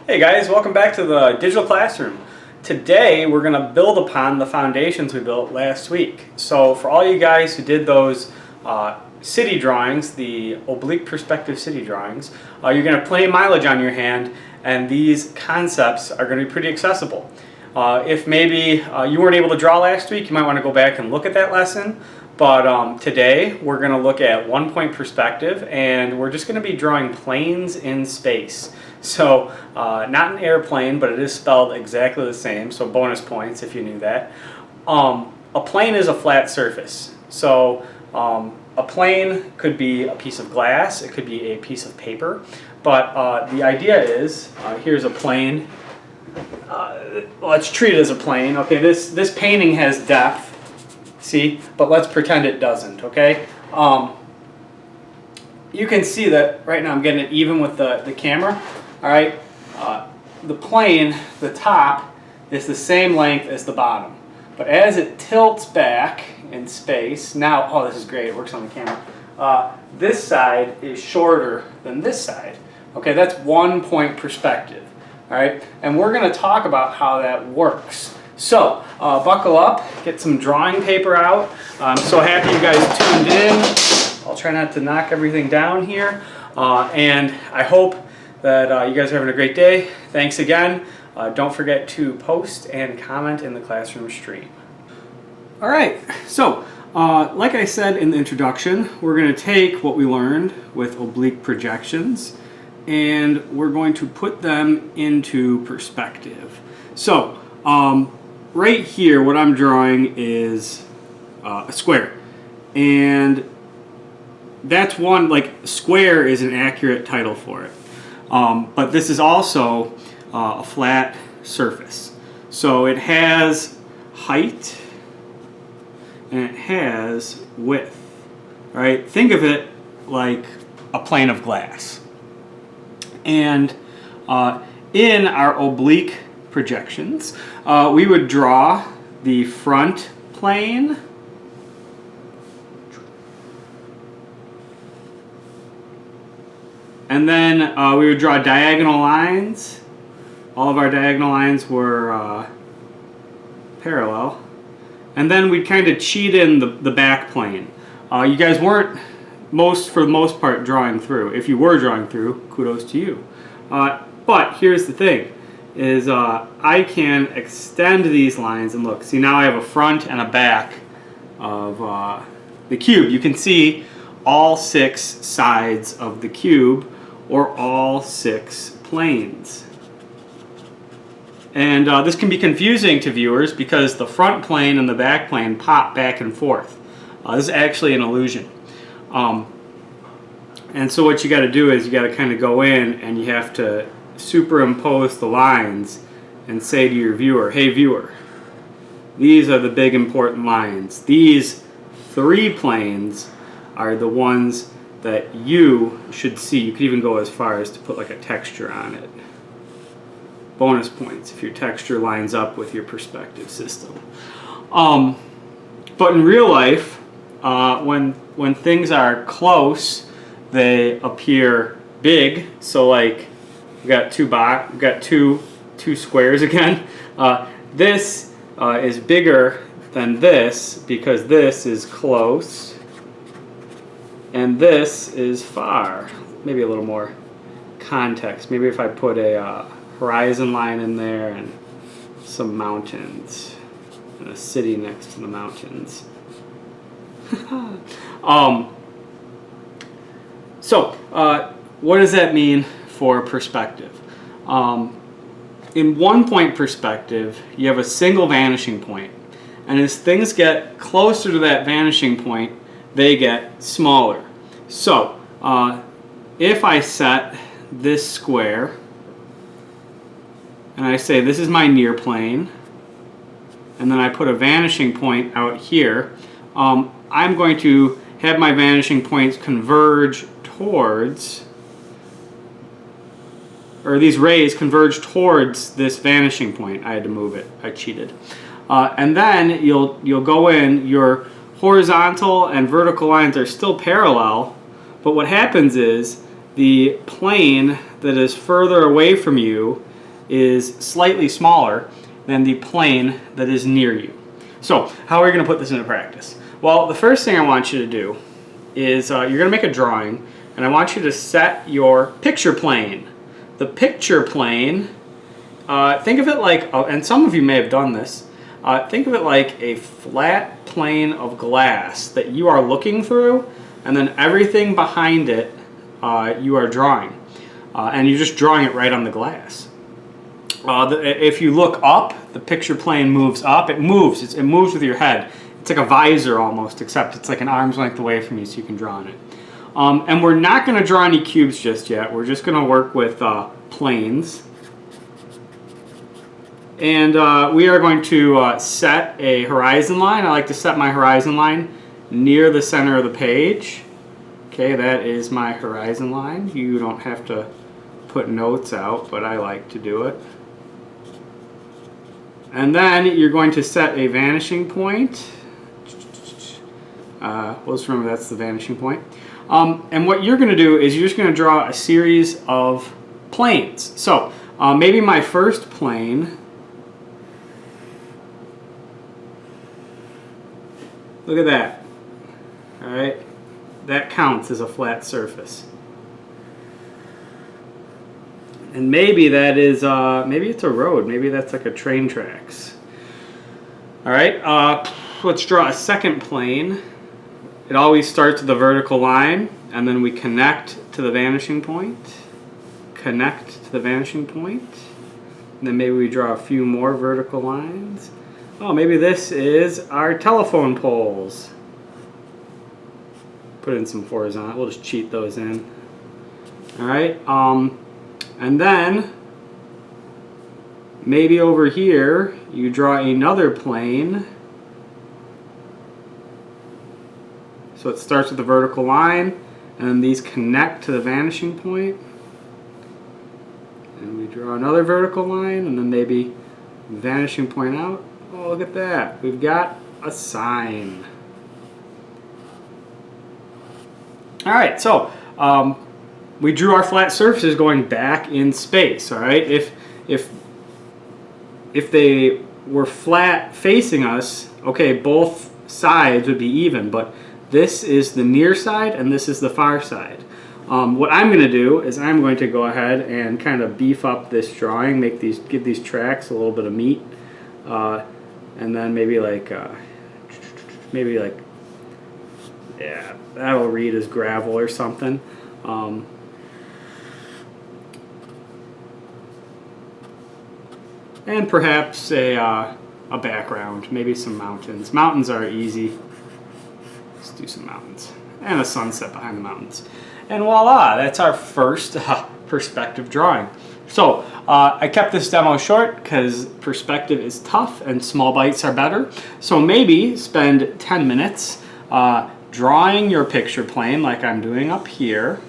Hey guys, welcome back to the digital classroom. Today we're going to build upon the foundations we built last week. So for all you guys who did those city drawings, the oblique perspective city drawings, you're going to play mileage on your hand, and these concepts are going to be pretty accessible. If maybe you weren't able to draw last week, you might want to go back and look at that lesson. But today we're going to look at one-point perspective, and we're just going to be drawing planes in space. So not an airplane, but it is spelled exactly the same, so bonus points if you knew that. A plane is a flat surface. So a plane could be a piece of glass, it could be a piece of paper, but the idea is, here's a plane. Let's treat it as a plane. Okay, this painting has depth. See, but let's pretend it doesn't, okay? You can see that right now I'm getting it even with the camera, all right? The plane, the top, is the same length as the bottom. But as it tilts back in space, now, oh, this is great, it works on the camera. This side is shorter than this side. Okay, that's 1 point perspective, all right? And we're gonna talk about how that works. So, buckle up, get some drawing paper out. I'm so happy you guys tuned in. I'll try not to knock everything down here. And I hope that you guys are having a great day. Thanks again. Don't forget to post and comment in the classroom stream. All right, so like I said in the introduction, we're going to take what we learned with oblique projections and we're going to put them into perspective. So, right here, what I'm drawing is a square, and that's one, like, square is an accurate title for it. But this is also a flat surface. So it has height and it has width. All right, think of it like a plane of glass. And in our oblique projections, we would draw the front plane, and then we would draw diagonal lines. All of our diagonal lines were parallel, and then we'd kind of cheat in the back plane. You guys weren't, for the most part, drawing through. If you were drawing through, kudos to you. But here's the thing. Is I can extend these lines and look. See, now I have a front and a back of the cube. You can see all 6 sides of the cube, or all 6 planes. And this can be confusing to viewers because the front plane and the back plane pop back and forth. This is actually an illusion. And so what you got to do is you got to kind of go in and you have to superimpose the lines and say to your viewer, hey viewer, these are the big important lines. These 3 planes are the ones that you should see. You could even go as far as to put like a texture on it. Bonus points if your texture lines up with your perspective system. But in real life, when things are close, they appear big. So like, we got two squares again. This is bigger than this because this is close and this is far. Maybe a little more context. Maybe if I put a horizon line in there and some mountains and a city next to the mountains. So what does that mean for perspective? In 1 point perspective, you have a single vanishing point, and as things get closer to that vanishing point, they get smaller. So if I set this square and I say this is my near plane, and then I put a vanishing point out here, I'm going to have my vanishing points converge towards, or these rays converge towards this vanishing point. I had to move it. I cheated. And then you'll go in. Your horizontal and vertical lines are still parallel, but what happens is the plane that is further away from you is slightly smaller than the plane that is near you. So how are we going to put this into practice? Well, the first thing I want you to do is you're going to make a drawing, and I want you to set your picture plane. The picture plane, think of it like, and some of you may have done this, think of it like a flat plane of glass that you are looking through, and then everything behind it you are drawing. And you're just drawing it right on the glass. If you look up, the picture plane moves up. It moves. It moves with your head. It's like a visor almost, except it's like an arm's length away from you, so you can draw on it. And we're not going to draw any cubes just yet. We're just going to work with planes. And we are going to set a horizon line. I like to set my horizon line near the center of the page. Okay, that is my horizon line. You don't have to put notes out, but I like to do it. And then you're going to set a vanishing point. We'll just remember that's the vanishing point. And what you're going to do is you're just going to draw a series of planes. So maybe my first plane, look at that. All right, that counts as a flat surface. And maybe that is, maybe it's a road. Maybe that's like a train tracks. All right, let's draw a second plane. It always starts with a vertical line, and then we connect to the vanishing point. Connect to the vanishing point. And then maybe we draw a few more vertical lines. Oh, maybe this is our telephone poles. Put in some horizontal. We'll just cheat those in. All right. And then maybe over here you draw another plane. So it starts with a vertical line, and then these connect to the vanishing point. And we draw another vertical line, and then maybe vanishing point out. Oh, look at that. We've got a sign. All right, so we drew our flat surfaces going back in space. All right, if they were flat facing us, okay, both sides would be even, but this is the near side and this is the far side. What I'm going to do is I'm going to go ahead and kind of beef up this drawing, give these tracks a little bit of meat, and then maybe like yeah, that'll read as gravel or something. And perhaps a background, maybe some mountains. Mountains are easy. Let's do some mountains. And a sunset behind the mountains. And voila, that's our first perspective drawing. So I kept this demo short because perspective is tough and small bites are better. So maybe spend 10 minutes drawing your picture plane like I'm doing up here.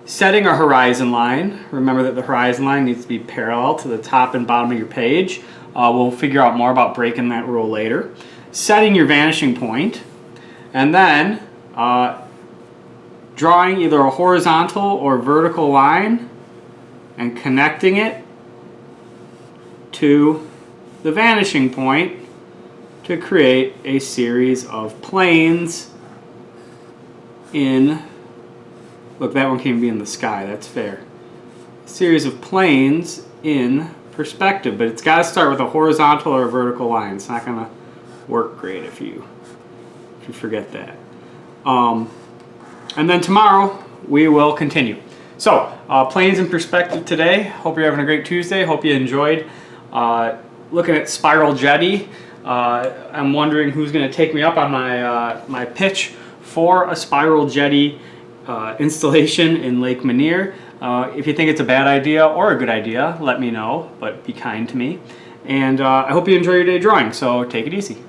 Setting a horizon line. Remember that the horizon line needs to be parallel to the top and bottom of your page. We'll figure out more about breaking that rule later. Setting your vanishing point, and then drawing either a horizontal or vertical line and connecting it to the vanishing point to create a series of planes in, look, that one can be in the sky, that's fair. A series of planes in perspective, but it's got to start with a horizontal or a vertical line. It's not going to work great if you forget that. And then tomorrow we will continue. So planes in perspective today. Hope you're having a great Tuesday. Hope you enjoyed looking at spiral jetty. I'm wondering who's going to take me up on my pitch for a spiral jetty installation in Lake Manier. If you think it's a bad idea or a good idea, let me know, but be kind to me. And I hope you enjoy your day drawing, so take it easy.